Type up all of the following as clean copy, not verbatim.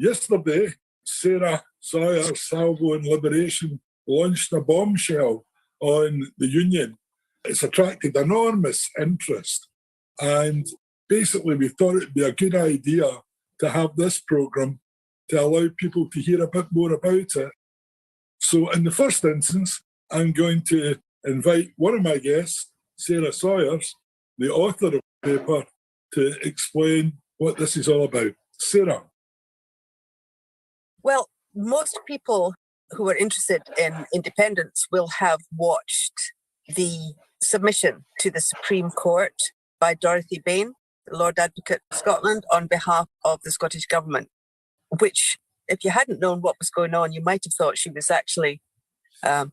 yesterday, Sara Salyers, Salvo and Liberation, launched a bombshell on the union. It's attracted enormous interest. And basically, we thought it'd be a good idea to have this programme to allow people to hear a bit more about it. So in the first instance, I'm going to invite one of my guests, Sara Salyers, the author of the paper, to explain what this is all about. Sara. Well, most people who are interested in independence will have watched the submission to the Supreme Court by Dorothy Bain, the Lord Advocate of Scotland, on behalf of the Scottish Government, which, if you hadn't known what was going on, you might have thought she was actually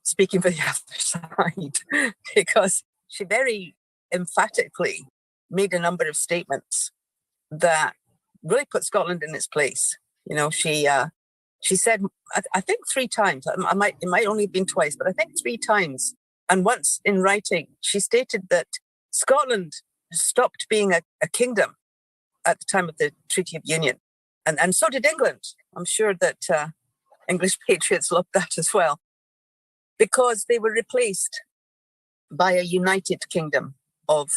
speaking for the other side, because she very emphatically made a number of statements that really put Scotland in its place. You know, she said, I think 3 times, it might only have been twice, but I think 3 times, and once in writing, she stated that Scotland stopped being a kingdom at the time of the Treaty of Union. And so did England. I'm sure that English patriots loved that as well, because they were replaced by a united kingdom of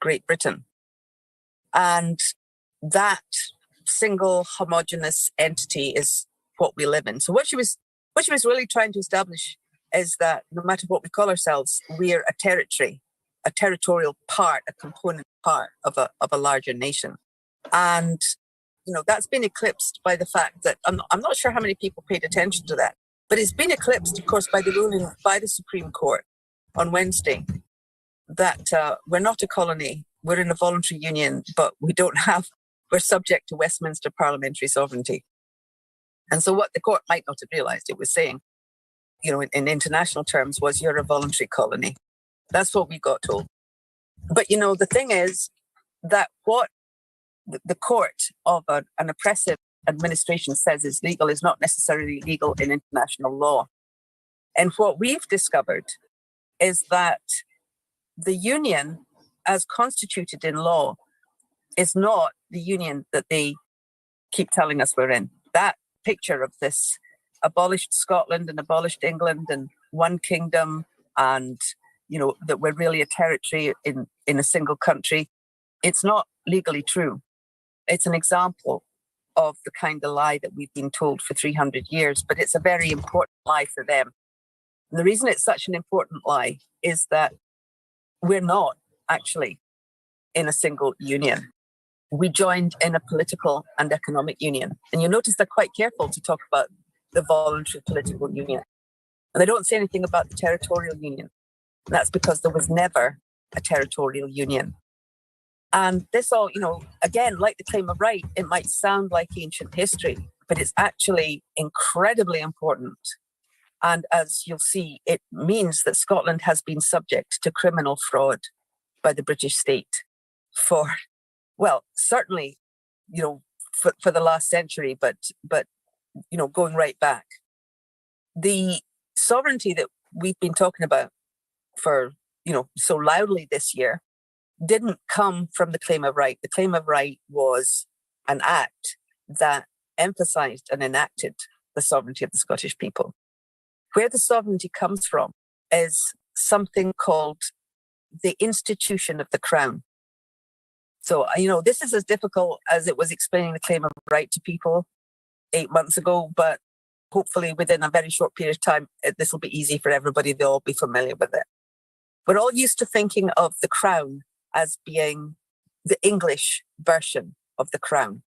Great Britain. And that single homogenous entity is what we live in. So what she was really trying to establish is that no matter what we call ourselves, we are a territory, a territorial part, a component part of a larger nation. And you know, that's been eclipsed by the fact that I'm not sure how many people paid attention to that, but it's been eclipsed, of course, by the ruling by the Supreme Court on Wednesday that we're not a colony, we're in a voluntary union, but we're subject to Westminster parliamentary sovereignty. And so what the court might not have realised it was saying, you know, in international terms, was you're a voluntary colony. That's what we got told. But, you know, the thing is that what the court of an oppressive administration says is legal is not necessarily legal in international law. And what we've discovered is that the union, as constituted in law, is not the union that they keep telling us we're in. That picture of this abolished Scotland and abolished England and one kingdom, and you know that we're really a territory in a single country, it's not legally true. It's an example of the kind of lie that we've been told for 300 years, but it's a very important lie for them. And the reason it's such an important lie is that we're not actually in a single union. We joined in a political and economic union. And you notice they're quite careful to talk about the voluntary political union. And they don't say anything about the territorial union. And that's because there was never a territorial union. And this all, you know, again, like the claim of right, it might sound like ancient history, but it's actually incredibly important. And as you'll see, it means that Scotland has been subject to criminal fraud by the British state for, well, certainly, you know, for the last century, but you know, going right back. The sovereignty that we've been talking about for, you know, so loudly this year didn't come from the claim of right. The claim of right was an act that emphasised and enacted the sovereignty of the Scottish people. Where the sovereignty comes from is something called the institution of the Crown. So, you know, this is as difficult as it was explaining the claim of right to people 8 months ago, but hopefully within a very short period of time, this will be easy for everybody. They'll all be familiar with it. We're all used to thinking of the Crown as being the English version of the Crown.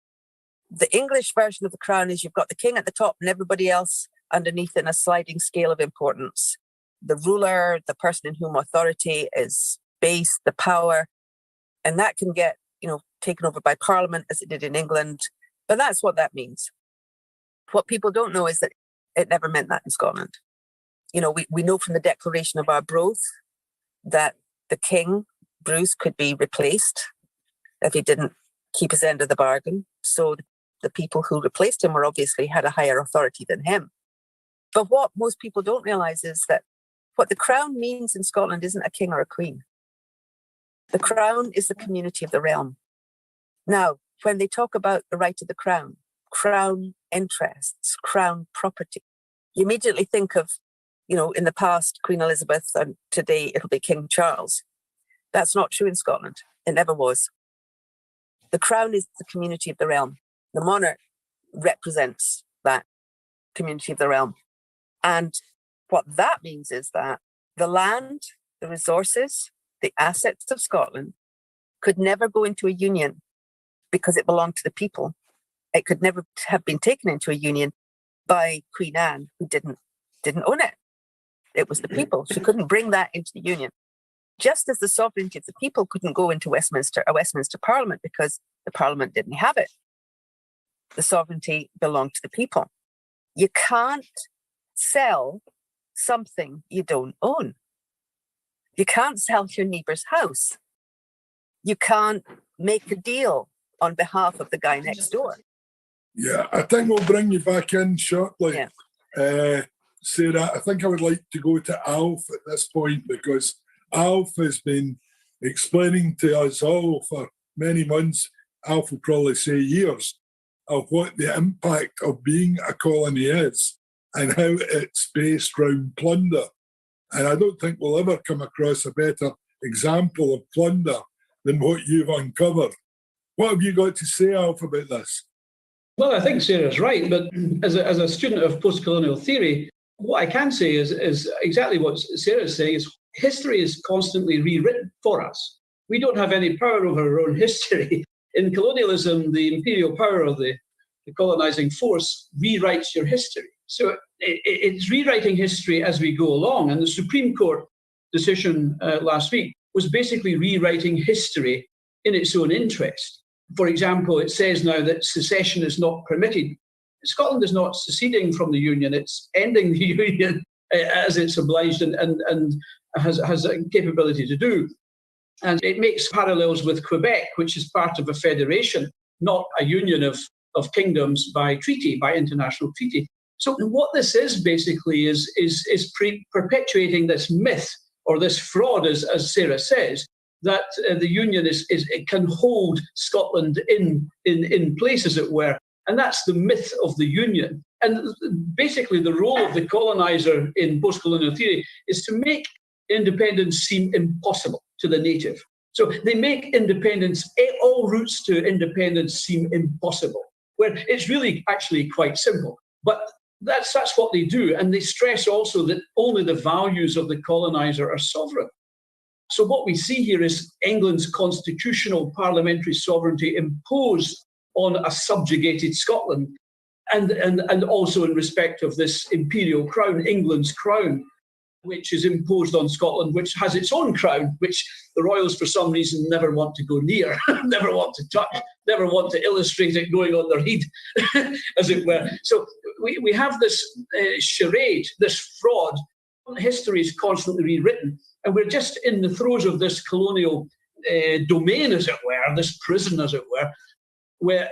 The English version of the Crown is you've got the king at the top and everybody else underneath in a sliding scale of importance. The ruler, the person in whom authority is based, the power, and that can get, you know, taken over by Parliament as it did in England. But that's what that means. What people don't know is that it never meant that in Scotland. You know, we know from the Declaration of Arbroath that the king, Bruce, could be replaced if he didn't keep his end of the bargain. So the people who replaced him were obviously had a higher authority than him. But what most people don't realise is that what the Crown means in Scotland isn't a king or a queen. The Crown is the community of the realm. Now, when they talk about the right of the Crown, crown interests, crown property. You immediately think of, in the past, Queen Elizabeth, and today it'll be King Charles. That's not true in Scotland. It never was. The crown is the community of the realm. The monarch represents that community of the realm. And what that means is that the land, the resources, the assets of Scotland could never go into a union because it belonged to the people. It could never have been taken into a union by Queen Anne, who didn't own it. It was the people. She couldn't bring that into the union. Just as the sovereignty of the people couldn't go into a Westminster Parliament because the Parliament didn't have it. The sovereignty belonged to the people. You can't sell something you don't own. You can't sell your neighbour's house. You can't make a deal on behalf of the guy next door. Yeah, I think we'll bring you back in shortly. Yeah. Sarah, I think I would like to go to Alf at this point, because Alf has been explaining to us all for many months, Alf will probably say years, of what the impact of being a colony is and how it's based around plunder. And I don't think we'll ever come across a better example of plunder than what you've uncovered. What have you got to say, Alf, about this? Well, I think Sarah's right, but as a student of post-colonial theory, what I can say is exactly what Sarah's saying, is history is constantly rewritten for us. We don't have any power over our own history. In colonialism, the imperial power of the colonizing force rewrites your history. So it's rewriting history as we go along. And the Supreme Court decision last week was basically rewriting history in its own interest. For example, it says now that secession is not permitted. Scotland is not seceding from the Union, it's ending the Union as it's obliged and has a capability to do. And it makes parallels with Quebec, which is part of a federation, not a union of kingdoms by treaty, by international treaty. So what this is basically is perpetuating this myth or this fraud, as Sarah says, that the Union it can hold Scotland in place, as it were. And that's the myth of the Union. And basically the role of the coloniser in post-colonial theory is to make independence seem impossible to the native. So they make independence, all routes to independence seem impossible, where it's really actually quite simple. But that's what they do. And they stress also that only the values of the coloniser are sovereign. So what we see here is England's constitutional parliamentary sovereignty imposed on a subjugated Scotland, and also in respect of this imperial crown, England's crown, which is imposed on Scotland, which has its own crown, which the royals, for some reason, never want to go near, never want to touch, never want to illustrate it going on their head, as it were. So we have this charade, this fraud. History is constantly rewritten, and we're just in the throes of this colonial domain, as it were, this prison, as it were, where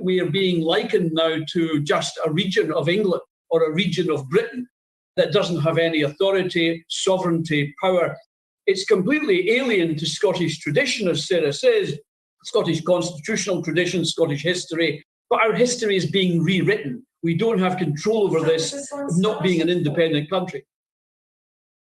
we are being likened now to just a region of England or a region of Britain that doesn't have any authority, sovereignty, power. It's completely alien to Scottish tradition, as Sarah says, Scottish constitutional tradition, Scottish history, but our history is being rewritten. We don't have control over this, not being an independent country.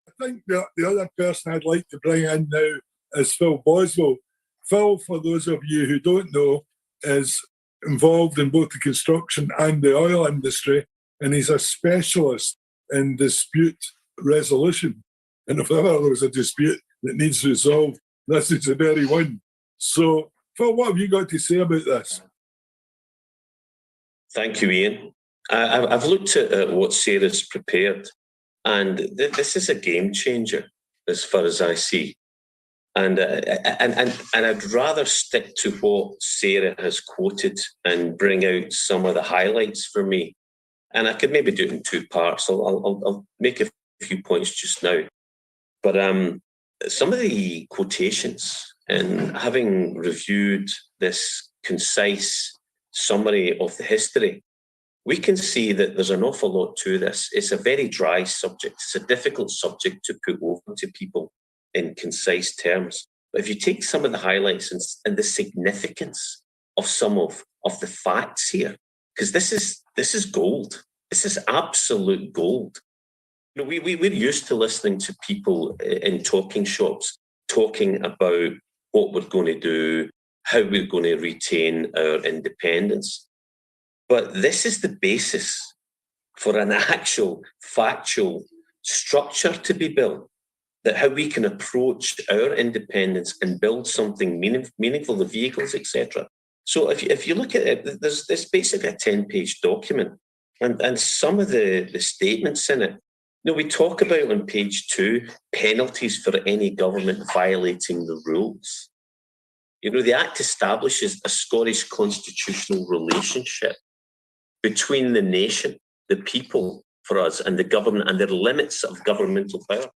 I think the other person I'd like to bring in now is Phil Boswell. Phil, for those of you who don't know, is involved in both the construction and the oil industry, and he's a specialist in dispute resolution. And if ever there was a dispute that needs resolved, this is the very one. So, Phil, what have you got to say about this? Thank you, Ian. I've looked at what Sarah's prepared, and this is a game changer as far as I see. And I'd rather stick to what Sarah has quoted and bring out some of the highlights for me. And I could maybe do it in two parts. I'll make a few points just now. But some of the quotations, and having reviewed this concise summary of the history, we can see that there's an awful lot to this. It's a very dry subject. It's a difficult subject to put over to people in concise terms. But if you take some of the highlights and the significance of some of the facts here, because this is gold. This is absolute gold. You know, we're used to listening to people in talking shops talking about what we're going to do, how we're going to retain our independence. But this is the basis for an actual factual structure to be built, that how we can approach our independence and build something meaningful, the vehicles, etc. So if you look at it, there's basically a 10-page document, and some of the statements in it, you know, we talk about on page 2 penalties for any government violating the rules. You know, the Act establishes a Scottish constitutional relationship between the nation, the people for us, and the government, and the limits of governmental power.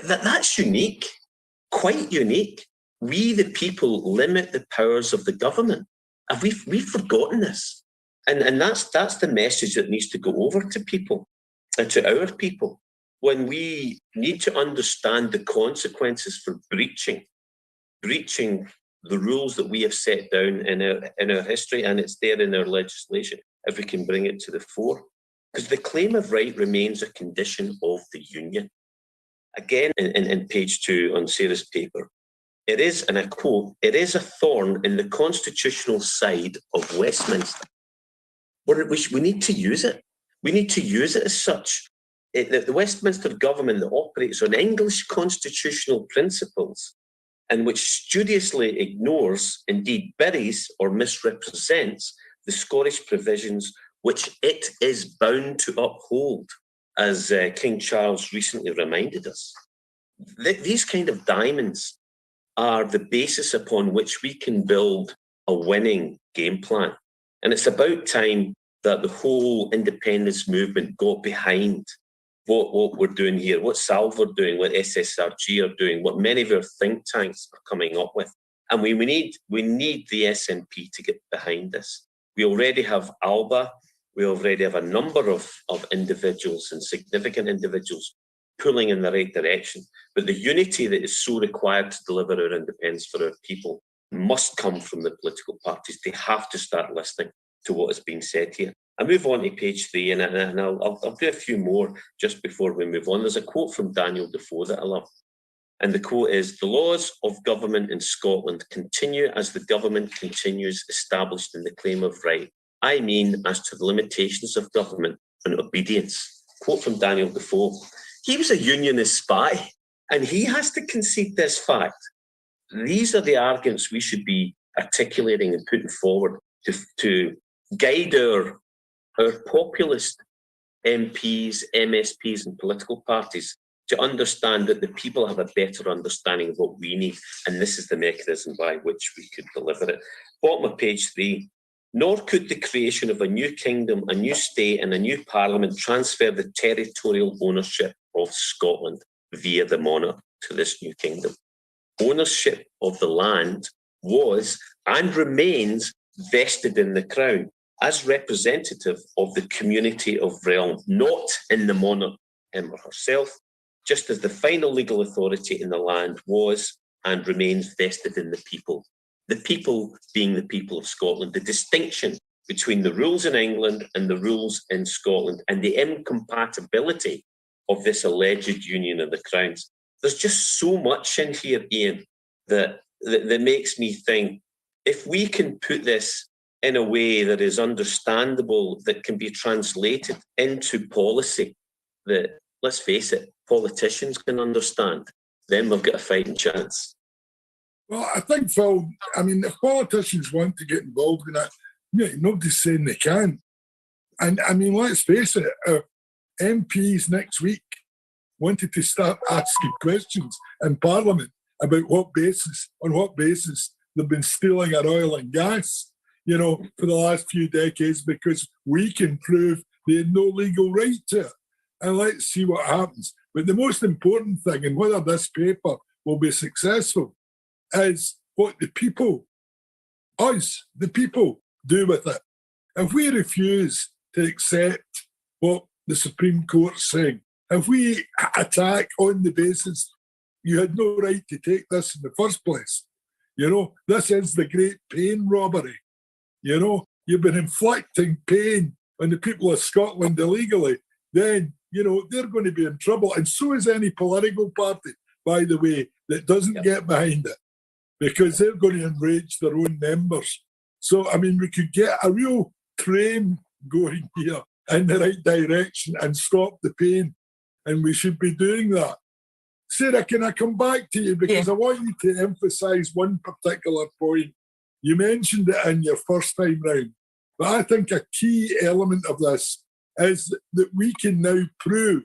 That's unique, quite unique. We, the people, limit the powers of the government. And we've forgotten this. And that's the message that needs to go over to people and to our people, when we need to understand the consequences for breaching the rules that we have set down in our history, and it's there in our legislation, if we can bring it to the fore. Because the claim of right remains a condition of the Union. Again, in page 2 on Sarah's paper, it is, and I quote, "It is a thorn in the constitutional side of Westminster." We need to use it. We need to use it as such. The Westminster government that operates on English constitutional principles and which studiously ignores, indeed buries or misrepresents the Scottish provisions which it is bound to uphold, as King Charles recently reminded us. These kind of diamonds are the basis upon which we can build a winning game plan. And it's about time that the whole independence movement got behind what we're doing here, what Salve are doing, what SSRG are doing, what many of our think tanks are coming up with. And we need the SNP to get behind this. We already have ALBA. We already have a number of individuals, and significant individuals, pulling in the right direction. But the unity that is so required to deliver our independence for our people must come from the political parties. They have to start listening to what is being said here. I move on to page 3, and I'll do a few more just before we move on. There's a quote from Daniel Defoe that I love. And the quote is, "The laws of government in Scotland continue as the government continues established in the claim of right. I mean, as to the limitations of government and obedience." Quote from Daniel Defoe. He was a unionist spy, and he has to concede this fact. These are the arguments we should be articulating and putting forward to guide our populist MPs, MSPs, and political parties to understand that the people have a better understanding of what we need, and this is the mechanism by which we could deliver it. Bottom of page 3. "Nor could the creation of a new kingdom, a new state, and a new parliament transfer the territorial ownership of Scotland via the monarch to this new kingdom. Ownership of the land was and remains vested in the Crown as representative of the community of realm, not in the monarch him or herself, just as the final legal authority in the land was and remains vested in the people. The people being the people of Scotland, the distinction between the rules in England and the rules in Scotland, and the incompatibility of this alleged union of the crowns. There's just so much in here, Iain, that makes me think, if we can put this in a way that is understandable, that can be translated into policy, that, let's face it, politicians can understand, then we've got a fighting chance. Well, I think, Phil, I mean, if politicians want to get involved in that, nobody's saying they can't. And I mean, let's face it, if MPs next week wanted to start asking questions in Parliament about on what basis they've been stealing our oil and gas, for the last few decades, because we can prove they had no legal right to it. And let's see what happens. But the most important thing, and whether this paper will be successful, is what the people, us, the people, do with it. If we refuse to accept what the Supreme Court's saying, if we attack on the basis you had no right to take this in the first place, this is the great pain robbery. You you've been inflicting pain on the people of Scotland illegally, then, they're going to be in trouble. And so is any political party, by the way, that doesn't get behind it, because they're going to enrage their own members. So, we could get a real train going here in the right direction and stop the pain. And we should be doing that. Sara, can I come back to you? Because I want you to emphasise one particular point. You mentioned it in your first time round. But I think a key element of this is that we can now prove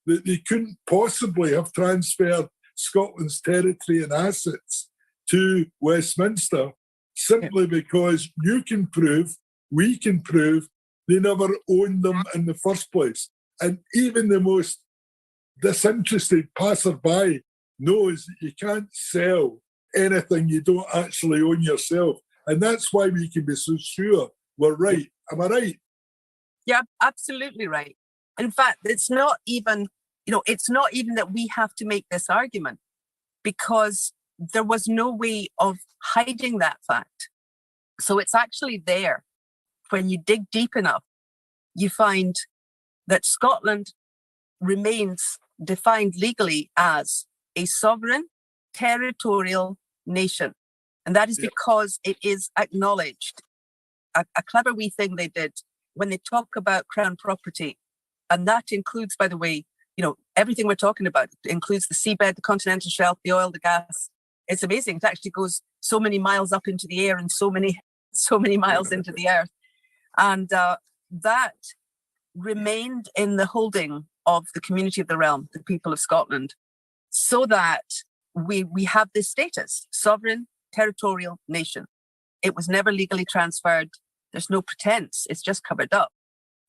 that they couldn't possibly have transferred Scotland's territory and assets to Westminster simply because you can prove, we can prove, they never owned them in the first place. And even the most disinterested passerby knows that you can't sell anything you don't actually own yourself. And that's why we can be so sure we're right. Am I right? Yeah, absolutely right. In fact, it's not even that we have to make this argument, because there was no way of hiding that fact. So it's actually there. When you dig deep enough, you find that Scotland remains defined legally as a sovereign territorial nation. And that is because it is acknowledged. A clever wee thing they did when they talk about crown property, and that includes, by the way, everything we're talking about. It includes the seabed, the continental shelf, the oil, the gas. It's amazing. It actually goes so many miles up into the air and so many miles into the earth. And that remained in the holding of the community of the realm, the people of Scotland, so that we have this status, sovereign territorial nation. It was never legally transferred. There's no pretense. It's just covered up.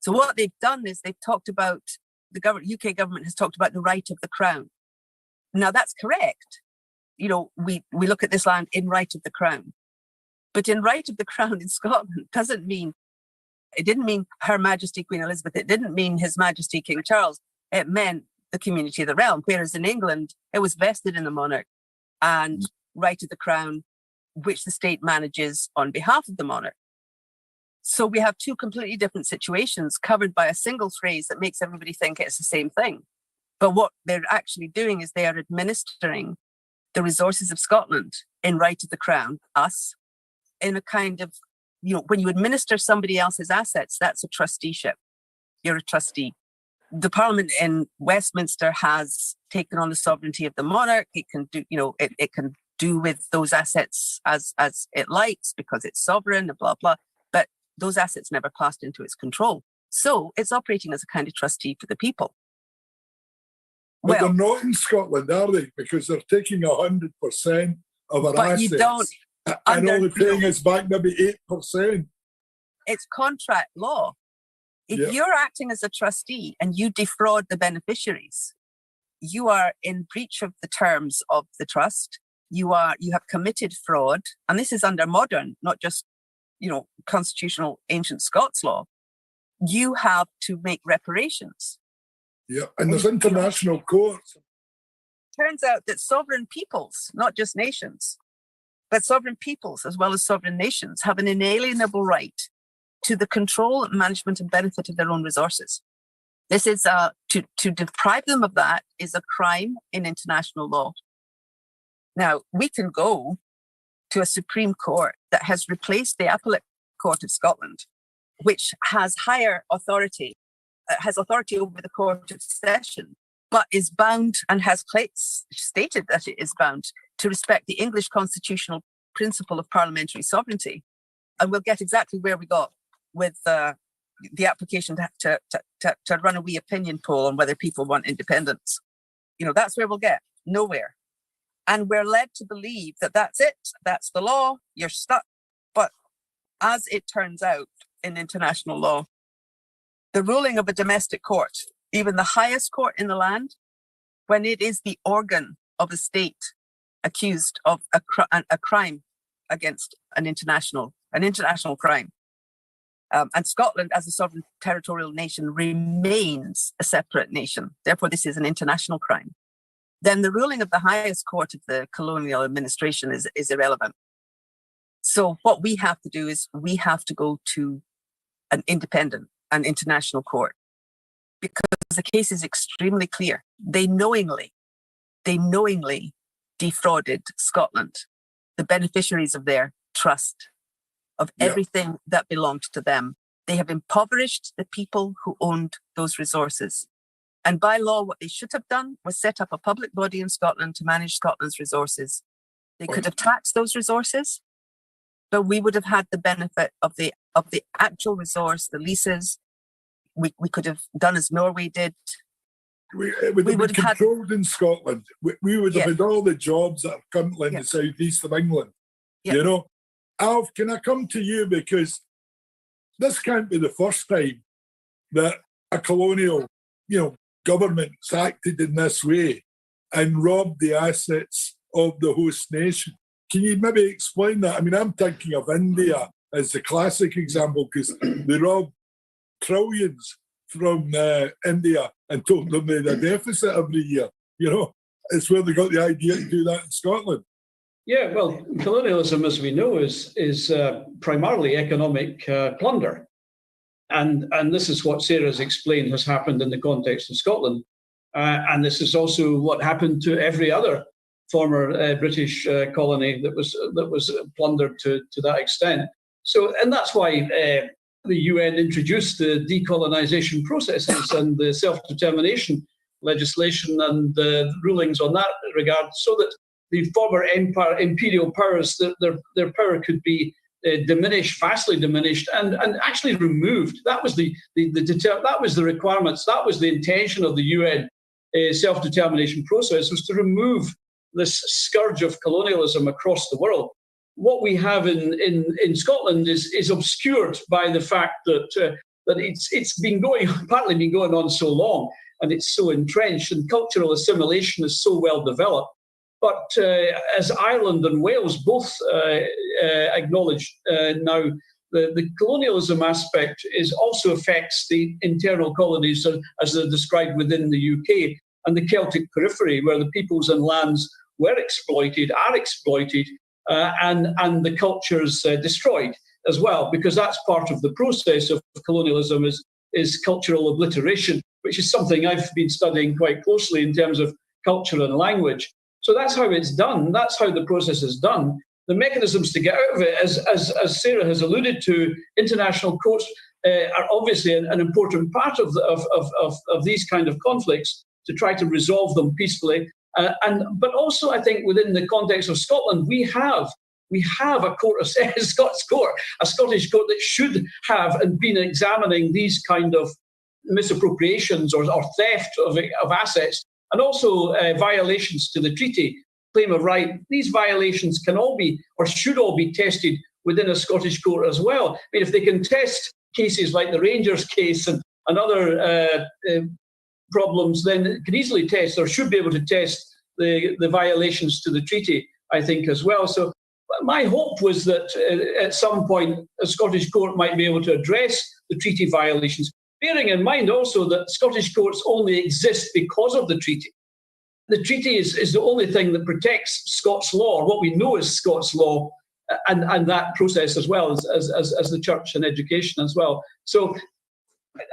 So what they've done is they've talked about, UK government has talked about the right of the crown. Now that's correct. We look at this land in right of the crown. But in right of the crown in Scotland it didn't mean Her Majesty Queen Elizabeth. It didn't mean His Majesty King Charles. It meant the community of the realm. Whereas in England, it was vested in the monarch and right of the crown, which the state manages on behalf of the monarch. So we have two completely different situations covered by a single phrase that makes everybody think it's the same thing. But what they're actually doing is they are administering the resources of Scotland in right of the crown, us, in a kind of, when you administer somebody else's assets, that's a trusteeship. You're a trustee. The Parliament in Westminster has taken on the sovereignty of the monarch. It can do, it can do with those assets as it likes because it's sovereign and blah, blah. But those assets never passed into its control. So it's operating as a kind of trustee for the people. But they're not in Scotland, are they? Because they're taking 100% of our assets. But you don't. And only paying us back maybe 8%. It's contract law. If you're acting as a trustee and you defraud the beneficiaries, you are in breach of the terms of the trust. You have committed fraud. And this is under modern, not just, constitutional ancient Scots law. You have to make reparations. Yeah, and there's international courts. Turns out that sovereign peoples, not just nations, but sovereign peoples as well as sovereign nations have an inalienable right to the control, management and benefit of their own resources. This is to deprive them of that is a crime in international law. Now, we can go to a Supreme Court that has replaced the Appellate Court of Scotland, which has higher authority, has authority over the Court of Session, but is bound and has stated that it is bound to respect the English constitutional principle of parliamentary sovereignty. And we'll get exactly where we got with the application to run a wee opinion poll on whether people want independence. That's where we'll get. Nowhere. And we're led to believe that that's it. That's the law. You're stuck. But as it turns out in international law, the ruling of a domestic court, even the highest court in the land, when it is the organ of a state accused of a crime against an international crime, and Scotland as a sovereign territorial nation remains a separate nation. Therefore, this is an international crime. Then the ruling of the highest court of the colonial administration is irrelevant. So what we have to do is we have to go to an independent, an international court, because the case is extremely clear. They knowingly defrauded Scotland, the beneficiaries of their trust, of everything that belonged to them. They have impoverished the people who owned those resources. And by law, what they should have done was set up a public body in Scotland to manage Scotland's resources. They could have taxed those resources, but we would have had the benefit of the actual resource, the leases. We could have done as Norway did. It would have been controlled in Scotland. We would have had all the jobs that are currently in the southeast of England. You know, Alf, can I come to you, because this can't be the first time that a colonial, government's acted in this way and robbed the assets of the host nation. Can you maybe explain that? I mean, I'm thinking of India as the classic example, because they robbed trillions from India and told them they had a deficit every year. It's where they got the idea to do that in Scotland. Yeah, well, colonialism, as we know, is primarily economic plunder. And this is what Sarah's explained has happened in the context of Scotland. And this is also what happened to every other former British colony that was plundered to that extent. So, and that's why the UN introduced the decolonization processes and the self-determination legislation and the rulings on that regard, so that the former imperial powers, their power could be diminished, vastly diminished, and actually removed. That was the requirements. That was the intention of the UN self-determination process, was to remove this scourge of colonialism across the world. What we have in Scotland is obscured by the fact that it's partly been going on so long, and it's so entrenched, and cultural assimilation is so well developed. But as Ireland and Wales both acknowledge now, the colonialism aspect also affects the internal colonies as they're described within the UK and the Celtic periphery, where the peoples and lands were exploited, are exploited, and the cultures destroyed as well, because that's part of the process of colonialism is cultural obliteration, which is something I've been studying quite closely in terms of culture and language. So that's how it's done. That's how the process is done. The mechanisms to get out of it, as Sarah has alluded to, international courts are obviously an important part of these kind of conflicts, to try to resolve them peacefully. But also, I think within the context of Scotland, we have a court, a Scottish court that should have and been examining these kind of misappropriations or theft of assets, and also violations to the treaty, claim of right. These violations can all be, or should all be, tested within a Scottish court as well. I mean, if they can test cases like the Rangers case and other problems, then it can easily test, or should be able to test, the violations to the treaty, I think, as well. So my hope was that at some point a Scottish court might be able to address the treaty violations, bearing in mind also that Scottish courts only exist because of the treaty. The treaty is the only thing that protects Scots law, or what we know is Scots law, and that process as well as the church and education as well. So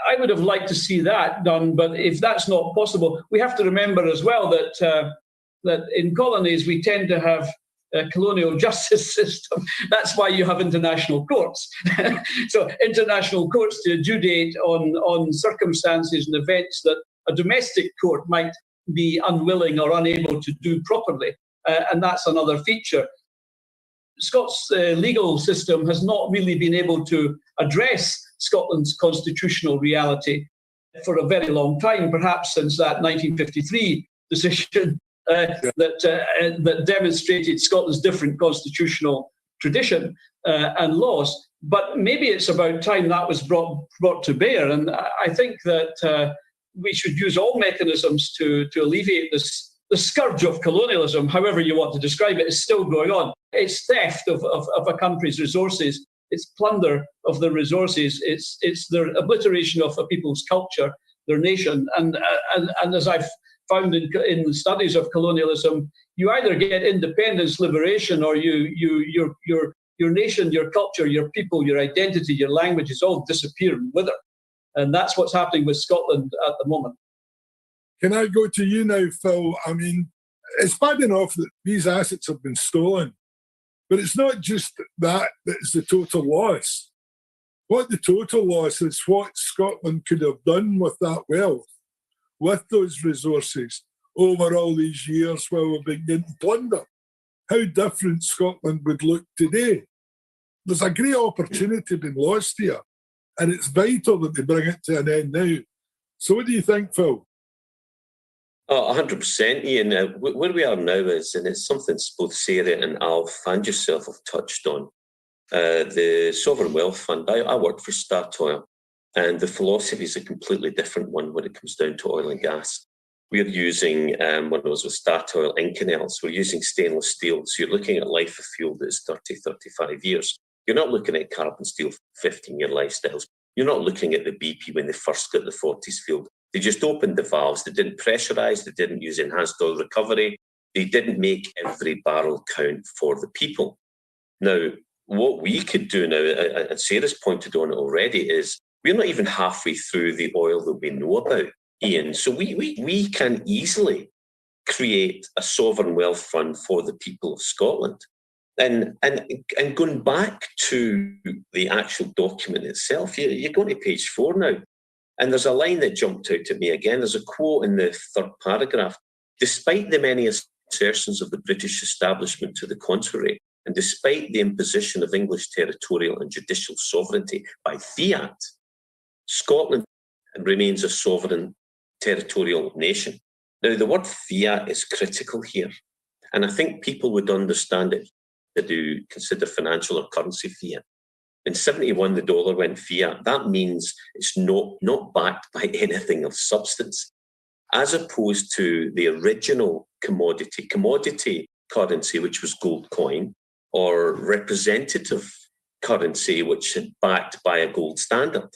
I would have liked to see that done, but if that's not possible, we have to remember as well that in colonies we tend to have a colonial justice system. That's why you have international courts. So international courts to adjudicate on circumstances and events that a domestic court might be unwilling or unable to do properly. And that's another feature. Scots legal system has not really been able to address Scotland's constitutional reality for a very long time, perhaps since that 1953 decision that demonstrated Scotland's different constitutional tradition and laws. But maybe it's about time that was brought to bear. And I think that we should use all mechanisms to alleviate the scourge of colonialism, however you want to describe it, is still going on. It's theft of a country's resources. It's plunder of the resources. It's the obliteration of a people's culture, their nation. And as I've found in the studies of colonialism, you either get independence, liberation, or you're your nation, your culture, your people, your identity, your language is all disappear and wither. And that's what's happening with Scotland at the moment. Can I go to you now, Phil? I mean, it's bad enough that these assets have been stolen, but it's not just that is the total loss. What the total loss is what Scotland could have done with that wealth, with those resources over all these years while we've been getting plundered. How different Scotland would look today. There's a great opportunity being lost here, and it's vital that they bring it to an end now. So what do you think, Phil? Oh, 100%, Iain. Where we are now is, and it's something both Sara and Alf and yourself have touched on, the Sovereign Wealth Fund. I work for Statoil, and the philosophy is a completely different one when it comes down to oil and gas. We're using, when I was with Statoil Inconel, we're using stainless steel. So you're looking at life of fuel that's 30, 35 years. You're not looking at carbon steel 15-year lifestyles. You're not looking at the BP when they first got the Forties field. They just opened the valves. They didn't pressurise. They didn't use enhanced oil recovery. They didn't make every barrel count for the people. Now, what we could do now, and Sarah's pointed on it already, is we're not even halfway through the oil that we know about, Iain. So we can easily create a sovereign wealth fund for the people of Scotland. And going back to the actual document itself, you're going to page 4 now. And there's a line that jumped out at me again. There's a quote in the third paragraph. Despite the many assertions of the British establishment to the contrary, and despite the imposition of English territorial and judicial sovereignty by fiat, Scotland remains a sovereign territorial nation. Now, the word fiat is critical here. And I think people would understand it to do consider financial or currency fiat. In 71, the dollar went fiat. That means it's not backed by anything of substance, as opposed to the original commodity currency, which was gold coin, or representative currency, which is backed by a gold standard.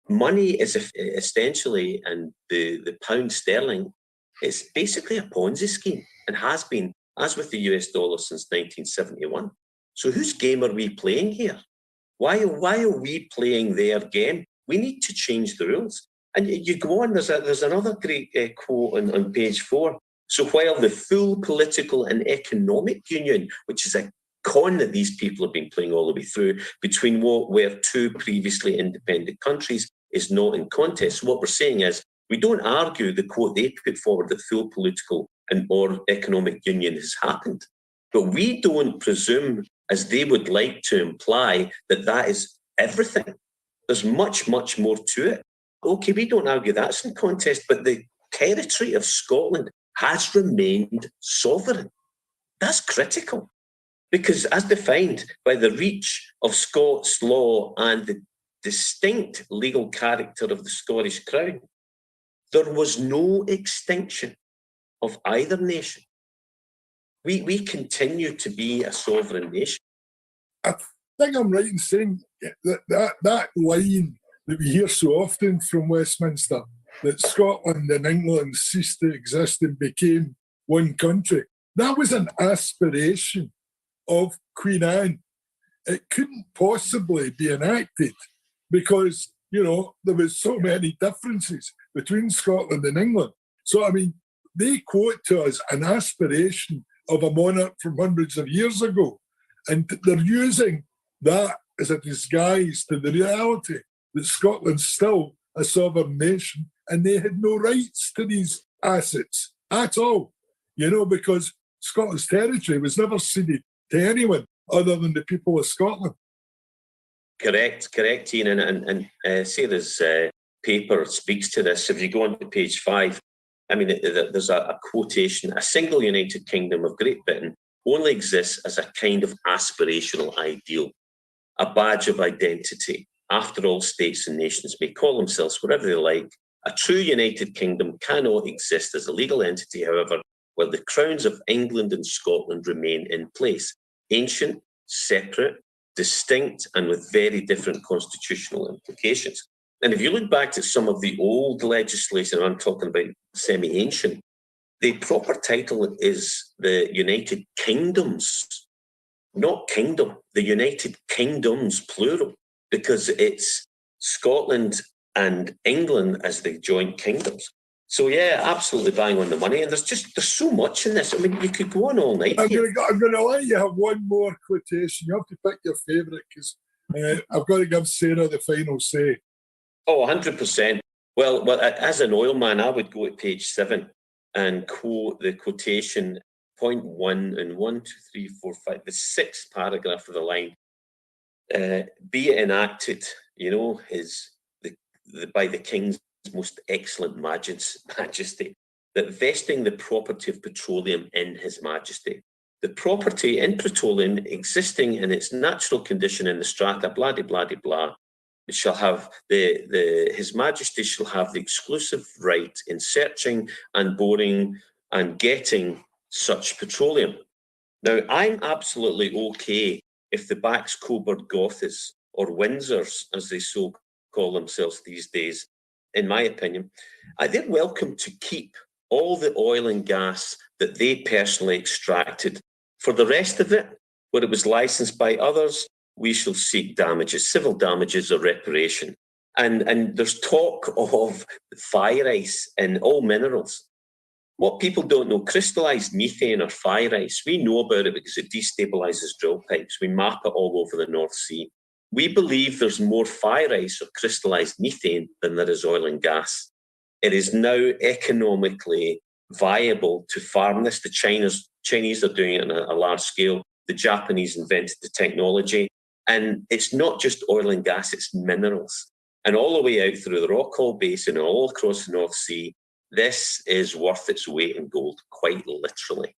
Money is essentially, and the pound sterling is basically a Ponzi scheme and has been, as with the US dollar, since 1971. So whose game are we playing here? Why are we playing their game? We need to change the rules. And you go on, there's another great quote on page 4. So while the full political and economic union, which is a con that these people have been playing all the way through, between what were two previously independent countries, is not in contest. So what we're saying is, we don't argue the quote they put forward that full political and or economic union has happened. But we don't presume, as they would like to imply, that that is everything. There's much, much more to it. Okay, we don't argue that's in contest, but the territory of Scotland has remained sovereign. That's critical, because as defined by the reach of Scots law and the distinct legal character of the Scottish Crown, there was no extinction of either nation. We continue to be a sovereign nation. I think I'm right in saying that line that we hear so often from Westminster, that Scotland and England ceased to exist and became one country, that was an aspiration of Queen Anne. It couldn't possibly be enacted because, there was so many differences between Scotland and England. So, I mean, they quote to us an aspiration of a monarch from hundreds of years ago. And they're using that as a disguise to the reality that Scotland's still a sovereign nation and they had no rights to these assets at all, because Scotland's territory was never ceded to anyone other than the people of Scotland. Correct, Iain. And Sarah's paper speaks to this. If you go on to page 5, I mean, there's a quotation: a single United Kingdom of Great Britain only exists as a kind of aspirational ideal, a badge of identity. After all, states and nations may call themselves whatever they like. A true United Kingdom cannot exist as a legal entity, however, while the crowns of England and Scotland remain in place, ancient, separate, distinct, and with very different constitutional implications. And if you look back at some of the old legislation, I'm talking about semi-ancient, the proper title is the United Kingdoms not kingdom, the United Kingdoms, plural, because it's Scotland and England as the joint kingdoms. So yeah, absolutely bang on the money. And there's so much in this. I mean, you could go on all night. I'm going to let you have one more quotation. You have to pick your favourite, because I've got to give Sara the final say. Oh, 100%. Well, as an oil man, I would go to page 7 and quote the quotation, point 1 and 1, 2, 3, 4, 5, the 6th paragraph of the line. Be it enacted, by the King's most excellent majesty, that vesting the property of petroleum in His Majesty, the property in petroleum existing in its natural condition in the strata, blah, blah, blah, blah, shall have His Majesty shall have the exclusive right in searching and boring and getting such petroleum. Now, I'm absolutely okay if the Bax Coburg Gothists, or Windsors, as they so call themselves these days, in my opinion, they're welcome to keep all the oil and gas that they personally extracted. For the rest of it, where it was licensed by others, we shall seek damages, civil damages or reparation. And there's talk of fire ice in all minerals. What people don't know, crystallised methane or fire ice, we know about it because it destabilises drill pipes. We map it all over the North Sea. We believe there's more fire ice or crystallised methane than there is oil and gas. It is now economically viable to farm this. The Chinese are doing it on a large scale. The Japanese invented the technology. And it's not just oil and gas, it's minerals. And all the way out through the Rockall Basin and all across the North Sea, this is worth its weight in gold, quite literally.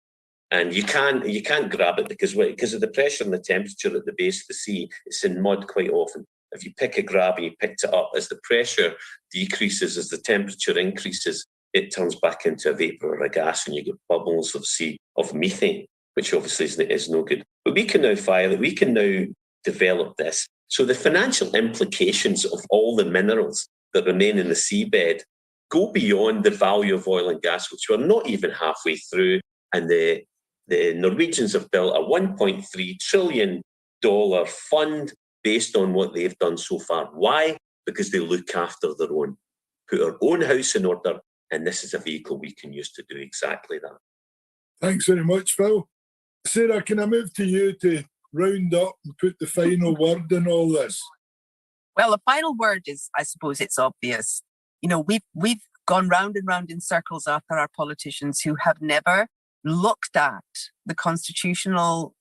And you can't grab it because of the pressure and the temperature at the base of the sea. It's in mud quite often. If you pick a grab and you picked it up, as the pressure decreases, as the temperature increases, it turns back into a vapour or a gas, and you get bubbles of methane, which obviously is no good. But we can now fire it. We can now develop this. So the financial implications of all the minerals that remain in the seabed go beyond the value of oil and gas, which we're not even halfway through. And the Norwegians have built a $1.3 trillion fund based on what they've done so far. Why? Because they look after their own, put our own house in order, and this is a vehicle we can use to do exactly that. Thanks very much, Phil. Sara, can I move to you to round up and put the final word in all this? Well, the final word is, I suppose it's obvious. We've gone round and round in circles after our politicians who have never looked at the constitutional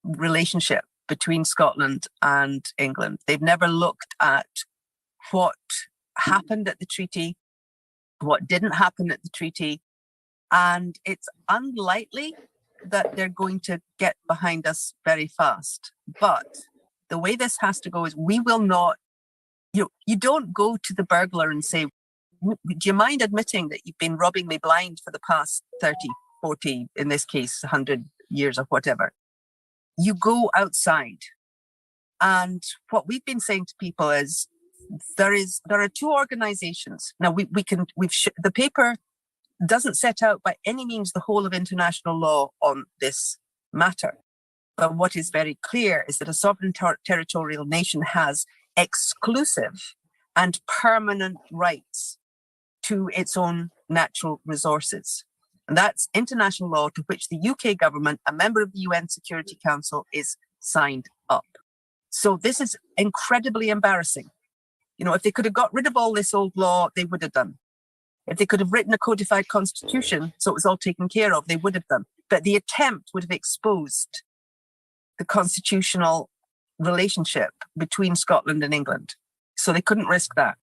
relationship between Scotland and England. They've never looked at what happened at the treaty, what didn't happen at the treaty, and it's unlikely that they're going to get behind us very fast. But the way this has to go is we will not, you don't go to the burglar and say, do you mind admitting that you've been robbing me blind for the past 30, 40, in this case, 100 years or whatever? You go outside. And what we've been saying to people is there are two organizations. Now the paper doesn't set out by any means the whole of international law on this matter. But what is very clear is that a sovereign territorial nation has exclusive and permanent rights to its own natural resources. And that's international law to which the UK government, a member of the UN Security Council, is signed up. So this is incredibly embarrassing. If they could have got rid of all this old law, they would have done. If they could have written a codified constitution so it was all taken care of, they would have done. But the attempt would have exposed the constitutional relationship between Scotland and England. So they couldn't risk that.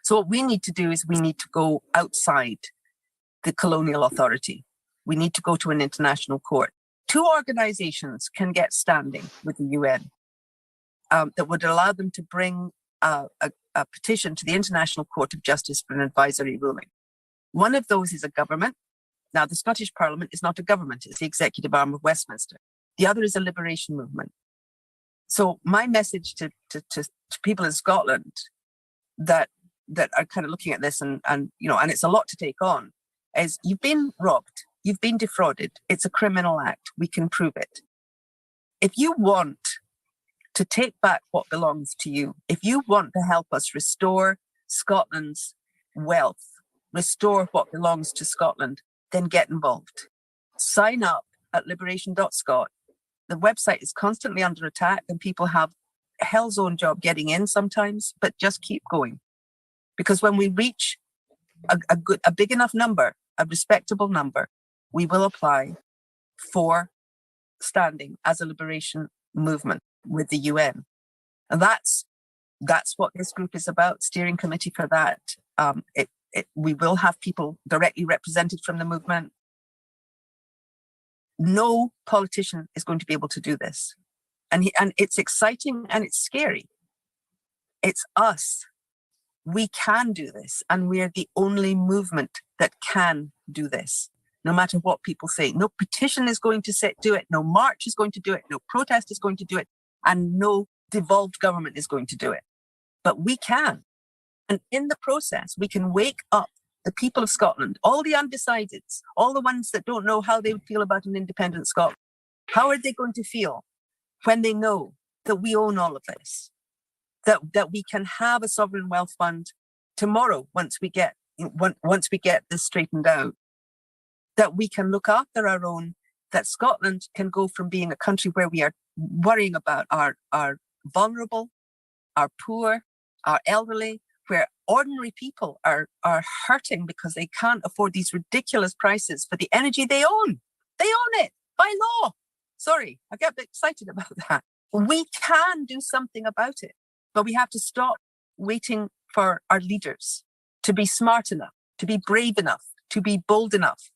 So what we need to do is we need to go outside the colonial authority. We need to go to an international court. Two organizations can get standing with the UN that would allow them to bring a petition to the International Court of Justice for an advisory ruling. One of those is a government. Now, the Scottish Parliament is not a government, it's the executive arm of Westminster. The other is a liberation movement. So my message to people in Scotland that are kind of looking at this and it's a lot to take on, is you've been robbed, you've been defrauded, it's a criminal act, we can prove it. If you want to take back what belongs to you, if you want to help us restore Scotland's wealth, restore what belongs to Scotland, then get involved. Sign up at liberation.scot. The website is constantly under attack and people have hell's own job getting in sometimes, but just keep going. Because when we reach a big enough number, a respectable number, we will apply for standing as a liberation movement with the UN. And that's what this group is about, steering committee for that. We will have people directly represented from the movement. No politician is going to be able to do this. And it's exciting and it's scary. It's us. We can do this. And we're the only movement that can do this, no matter what people say. No petition is going to do it. No march is going to do it. No protest is going to do it. And no devolved government is going to do it. But we can. And in the process, we can wake up the people of Scotland, all the undecideds, all the ones that don't know how they would feel about an independent Scotland. How are they going to feel when they know that we own all of this? That we can have a sovereign wealth fund tomorrow once we get this straightened out. That we can look after our own, that Scotland can go from being a country where we are worrying about our vulnerable, our poor, our elderly, where ordinary people are hurting because they can't afford these ridiculous prices for the energy they own. They own it by law. Sorry, I get a bit excited about that. We can do something about it, but we have to stop waiting for our leaders to be smart enough, to be brave enough, to be bold enough.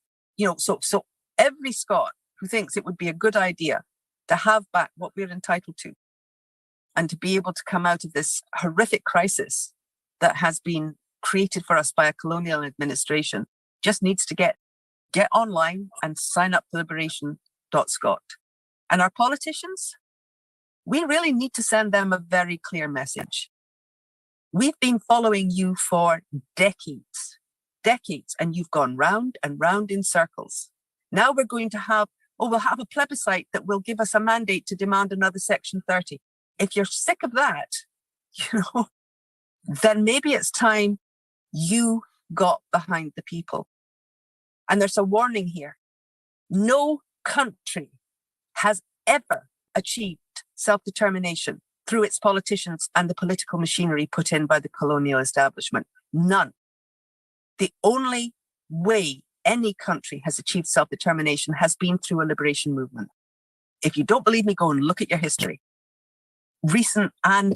So every Scot who thinks it would be a good idea to have back what we're entitled to and to be able to come out of this horrific crisis that has been created for us by a colonial administration just needs to get online and sign up to liberation.scot. And our politicians, we really need to send them a very clear message. We've been following you for decades, and you've gone round and round in circles. Now we're going to we'll have a plebiscite that will give us a mandate to demand another Section 30. If you're sick of that, then maybe it's time you got behind the people. And there's a warning here. No country has ever achieved self-determination through its politicians and the political machinery put in by the colonial establishment. None. The only way any country has achieved self-determination has been through a liberation movement. If you don't believe me, go and look at your history. Recent and,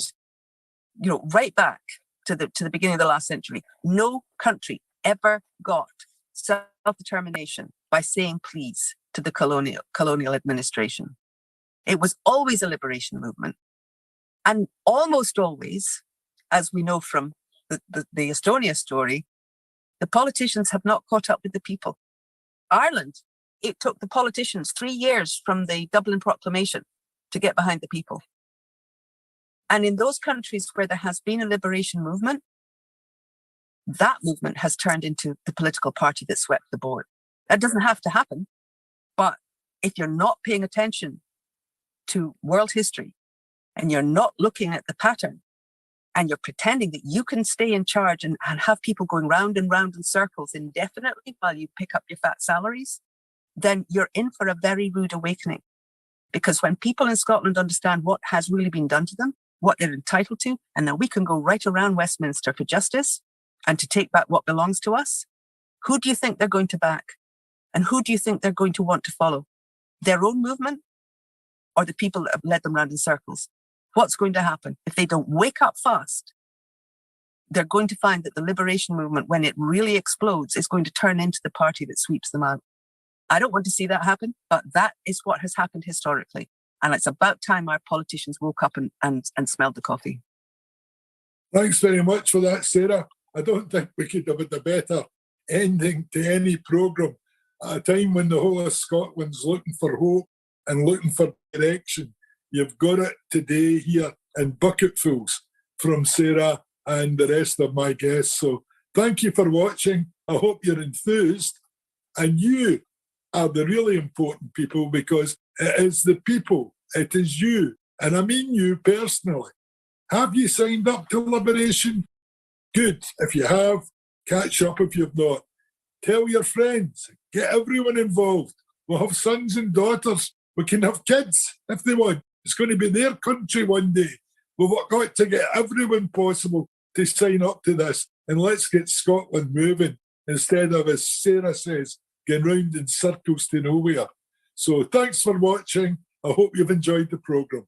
right back to the beginning of the last century. No country ever got self-determination by saying please to the colonial administration. It was always a liberation movement. And almost always, as we know from the Estonia story, the politicians have not caught up with the people. Ireland, it took the politicians 3 years from the Dublin Proclamation to get behind the people. And in those countries where there has been a liberation movement, that movement has turned into the political party that swept the board. That doesn't have to happen. But if you're not paying attention to world history and you're not looking at the pattern and you're pretending that you can stay in charge and have people going round and round in circles indefinitely while you pick up your fat salaries, then you're in for a very rude awakening. Because when people in Scotland understand what has really been done to them, what they're entitled to, and now we can go right around Westminster for justice and to take back what belongs to us, who do you think they're going to back? And who do you think they're going to want to follow? Their own movement or the people that have led them round in circles? What's going to happen? If they don't wake up fast, they're going to find that the liberation movement, when it really explodes, is going to turn into the party that sweeps them out. I don't want to see that happen, but that is what has happened historically. And it's about time our politicians woke up and smelled the coffee. Thanks very much for that, Sarah. I don't think we could have had a better ending to any programme at a time when the whole of Scotland's looking for hope and looking for direction. You've got it today here in bucketfuls from Sarah and the rest of my guests. So thank you for watching. I hope you're enthused. And you are the really important people, because it is the people it is you, and I mean you personally. Have you signed up to Liberation? Good. If you have, catch up if you've not. Tell your friends. Get everyone involved. We'll have sons and daughters. We can have kids if they want. It's going to be their country one day. We've got to get everyone possible to sign up to this. And let's get Scotland moving instead of, as Sara says, going round in circles to nowhere. So thanks for watching. I hope you've enjoyed the programme.